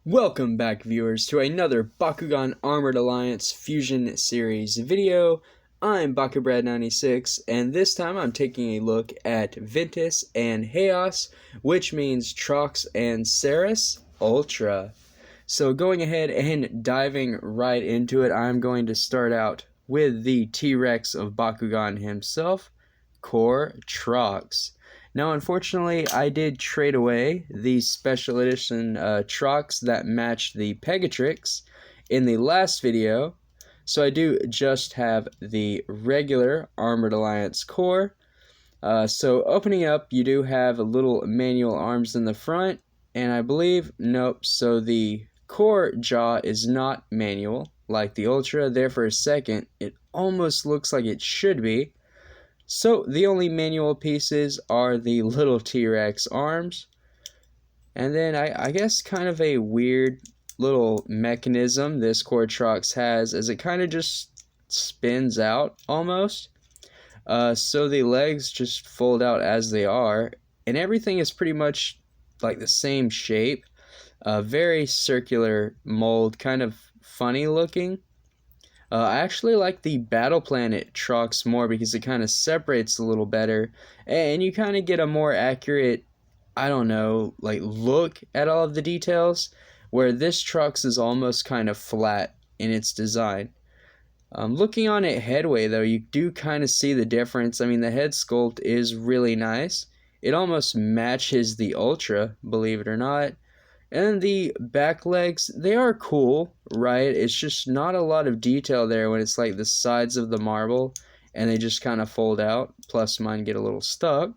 Welcome back, viewers, to another Bakugan Armored Alliance Fusion Series video. I'm BakuBrad96, and this time I'm taking a look at Ventus and Haos, which means Trox and Sairus Ultra. So going ahead and diving right into it, I'm going to start out with the T-Rex of Bakugan himself, Core Trox. Now, unfortunately, I did trade away the special edition Trox that matched the Pegatrix in the last video, so I do just have the regular Armored Alliance core. So opening up, you do have little manual arms in the front, and I believe, nope, so the core jaw is not manual like the Ultra. There for a second, it almost looks like it should be. So the only manual pieces are the little T-Rex arms, and then I guess kind of a weird little mechanism this Core Trox has, as it kind of just spins out almost. So the legs just fold out as they are, and everything is pretty much like the same shape. Very circular mold, kind of funny looking. I actually like the Battle Planet Trox more because it kind of separates a little better, and you kind of get a more accurate, I don't know, like look at all of the details, where this Trox is almost kind of flat in its design. Looking on it headway though, you do kind of see the difference. I mean, the head sculpt is really nice. It almost matches the Ultra, believe it or not. And the back legs, they are cool, right? It's just not a lot of detail there when it's like the sides of the marble and they just kind of fold out, plus mine get a little stuck.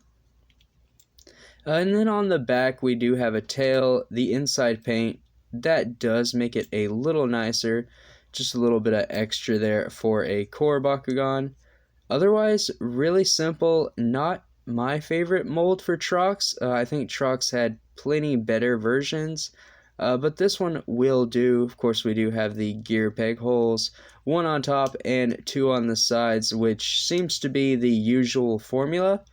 And then on the back, we do have a tail, the inside paint. That does make it a little nicer, just a little bit of extra there for a core Bakugan. Otherwise, really simple, not my favorite mold for Trox. I think Trox had plenty better versions, but this one will do. Of course, we do have the gear peg holes, one on top and two on the sides, which seems to be the usual formula.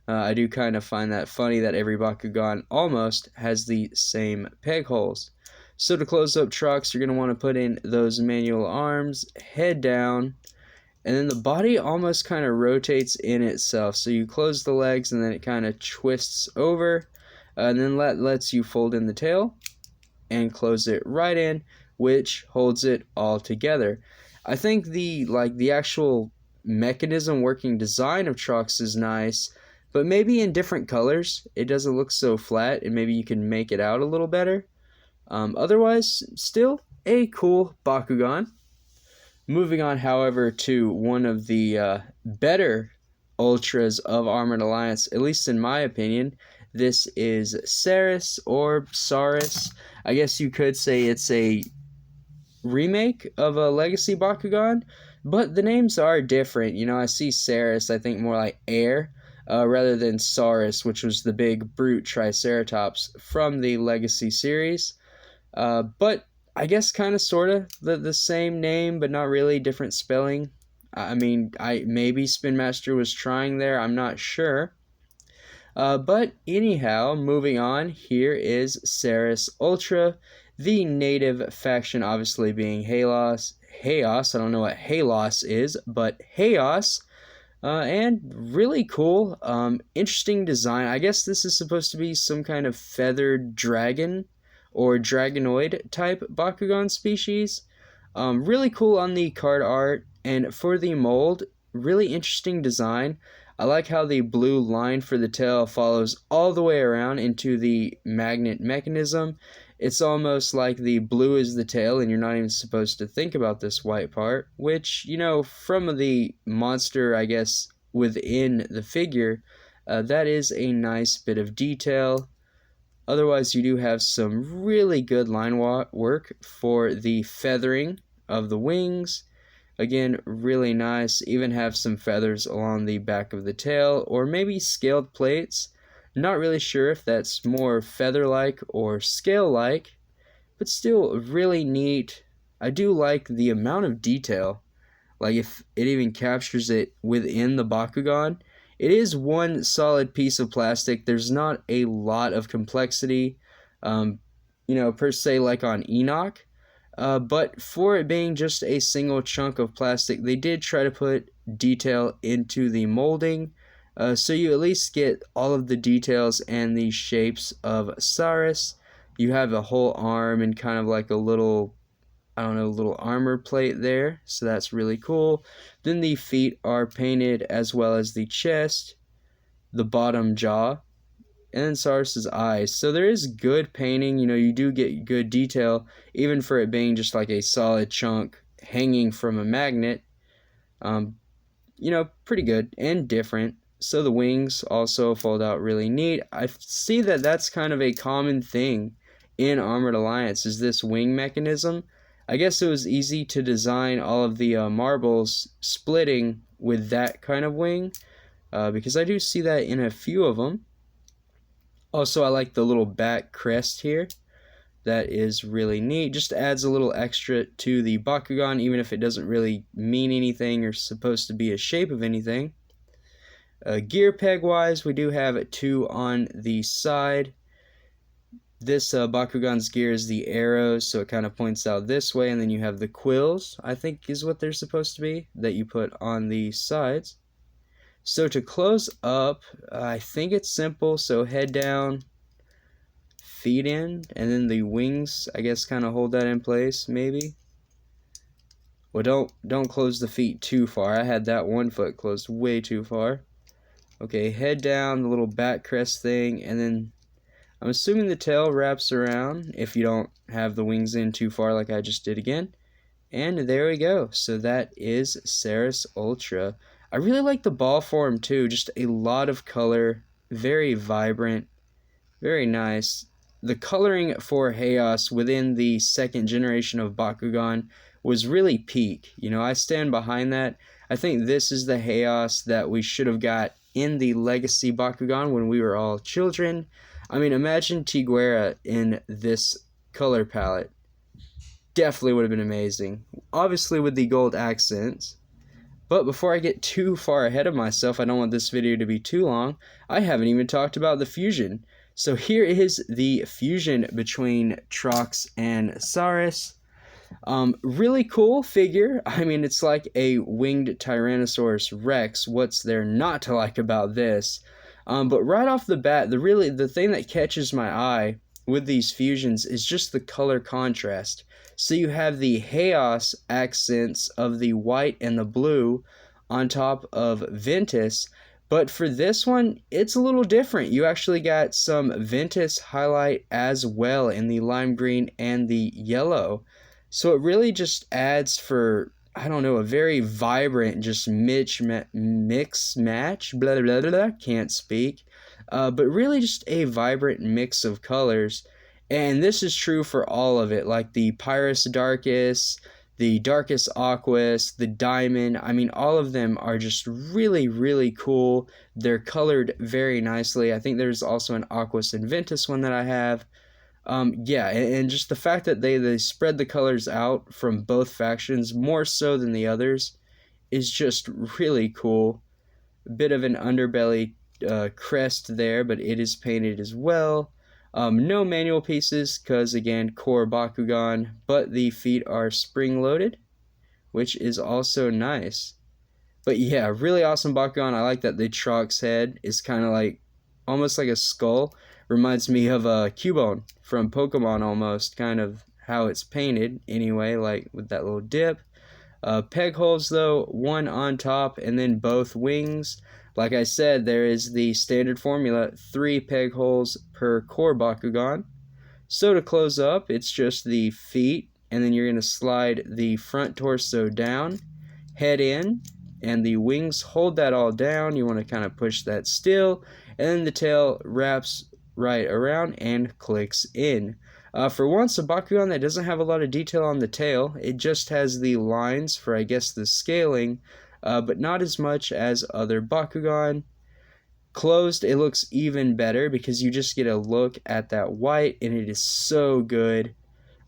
I do kind of find that funny that every Bakugan almost has the same peg holes. So to close up Trox, you're going to want to put in those manual arms, head down, and then the body almost kind of rotates in itself. So you close the legs and then it kind of twists over. And then lets you fold in the tail and close it right in, which holds it all together. I think the actual mechanism working design of Trox is nice, but maybe in different colors it doesn't look so flat, and maybe you can make it out a little better. Otherwise, still a cool Bakugan. Moving on, however, to one of the better Ultras of Armored Alliance, at least in my opinion. This is Sairus, or Sairus. I guess you could say it's a remake of a Legacy Bakugan, but the names are different. You know, I see Sairus, I think more like air, rather than Sairus, which was the big brute Triceratops from the Legacy series. But I guess kind of sort of the same name, but not really, different spelling. I mean, maybe Spin Master was trying there, I'm not sure. But anyhow, moving on, here is Sairus Ultra, the native faction obviously being Haos. I don't know what Haos is, but Haos. And really cool, interesting design. I guess this is supposed to be some kind of feathered dragon or dragonoid type Bakugan species. Really cool on the card art, and for the mold, really interesting design. I like how the blue line for the tail follows all the way around into the magnet mechanism. It's almost like the blue is the tail, and you're not even supposed to think about this white part, which, you know, from the monster, I guess, within the figure, that is a nice bit of detail. Otherwise, you do have some really good line work for the feathering of the wings. Again, really nice. Even have some feathers along the back of the tail, or maybe scaled plates. Not really sure if that's more feather-like or scale-like, but still really neat. I do like the amount of detail, like if it even captures it within the Bakugan. It is one solid piece of plastic. There's not a lot of complexity. per se like on Enoch. But for it being just a single chunk of plastic, they did try to put detail into the molding. So you at least get all of the details and the shapes of Sairus. You have a whole arm and kind of like a little, I don't know, little armor plate there. So that's really cool. Then the feet are painted as well as the chest, the bottom jaw, and then Sairus's eyes. So there is good painting. You do get good detail, even for it being just like a solid chunk hanging from a magnet. Pretty good and different. So the wings also fold out really neat. I see that that's kind of a common thing in Armored Alliance, is this wing mechanism. I guess it was easy to design all of the marbles splitting with that kind of wing, because I do see that in a few of them. Also, I like the little back crest here. That is really neat. Just adds a little extra to the Bakugan, even if it doesn't really mean anything or supposed to be a shape of anything. Gear peg-wise, we do have 2 on the side. This Bakugan's gear is the arrows, so it kind of points out this way, and then you have the quills, I think is what they're supposed to be, that you put on the sides. So to close up, I think it's simple. So head down, feet in, and then the wings, I guess, kind of hold that in place, maybe. Well, don't close the feet too far. I had that one foot closed way too far. Okay, head down, the little back crest thing, and then I'm assuming the tail wraps around if you don't have the wings in too far like I just did again. And there we go. So that is Sairus Ultra. I really like the ball form too, just a lot of color, very vibrant, very nice. The coloring for Haos within the 2nd generation of Bakugan was really peak. I stand behind that. I think this is the Haos that we should have got in the Legacy Bakugan when we were all children. I mean, imagine Tiguera in this color palette. Definitely would have been amazing. Obviously with the gold accents. But before I get too far ahead of myself, I don't want this video to be too long, I haven't even talked about the fusion. So here is the fusion between Trox and Sairus. Really cool figure. I mean, it's like a winged Tyrannosaurus Rex. What's there not to like about this? But right off the bat, the thing that catches my eye with these fusions is just the color contrast. So you have the Haos accents of the white and the blue on top of Ventus, but for this one, it's a little different. You actually got some Ventus highlight as well in the lime green and the yellow. So it really just adds for, I don't know, a very vibrant, just mix match, blah, blah, blah, blah, can't speak. But really just a vibrant mix of colors. And this is true for all of it, like the Pyrus Darkus, the Darkus Aquas, the Diamond. I mean, all of them are just really, really cool. They're colored very nicely. I think there's also an Aquas and Ventus one that I have. Yeah, and just the fact that they spread the colors out from both factions more so than the others is just really cool. A bit of an underbelly crest there, but it is painted as well. No manual pieces, because again, core Bakugan, but the feet are spring-loaded, which is also nice. But yeah, really awesome Bakugan. I like that the Trox head is kind of like, almost like a skull. Reminds me of a Cubone from Pokemon almost, kind of how it's painted anyway, like with that little dip. Peg holes though, one on top and then both wings. Like I said, there is the standard formula, 3 peg holes per core Bakugan. So to close up, it's just the feet, and then you're going to slide the front torso down, head in, and the wings hold that all down. You want to kind of push that still, and then the tail wraps right around and clicks in. For once, a Bakugan that doesn't have a lot of detail on the tail, it just has the lines for, I guess, the scaling, but not as much as other Bakugan. Closed, it looks even better because you just get a look at that white, and it is so good.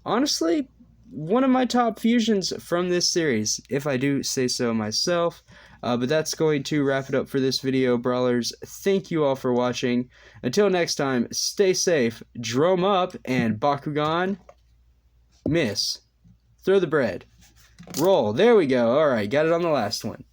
Honestly, one of my top fusions from this series, if I do say so myself. But that's going to wrap it up for this video, brawlers. Thank you all for watching. Until next time, stay safe, drum up, and Bakugan, miss. Throw the bread. Roll. There we go. All right, got it on the last one.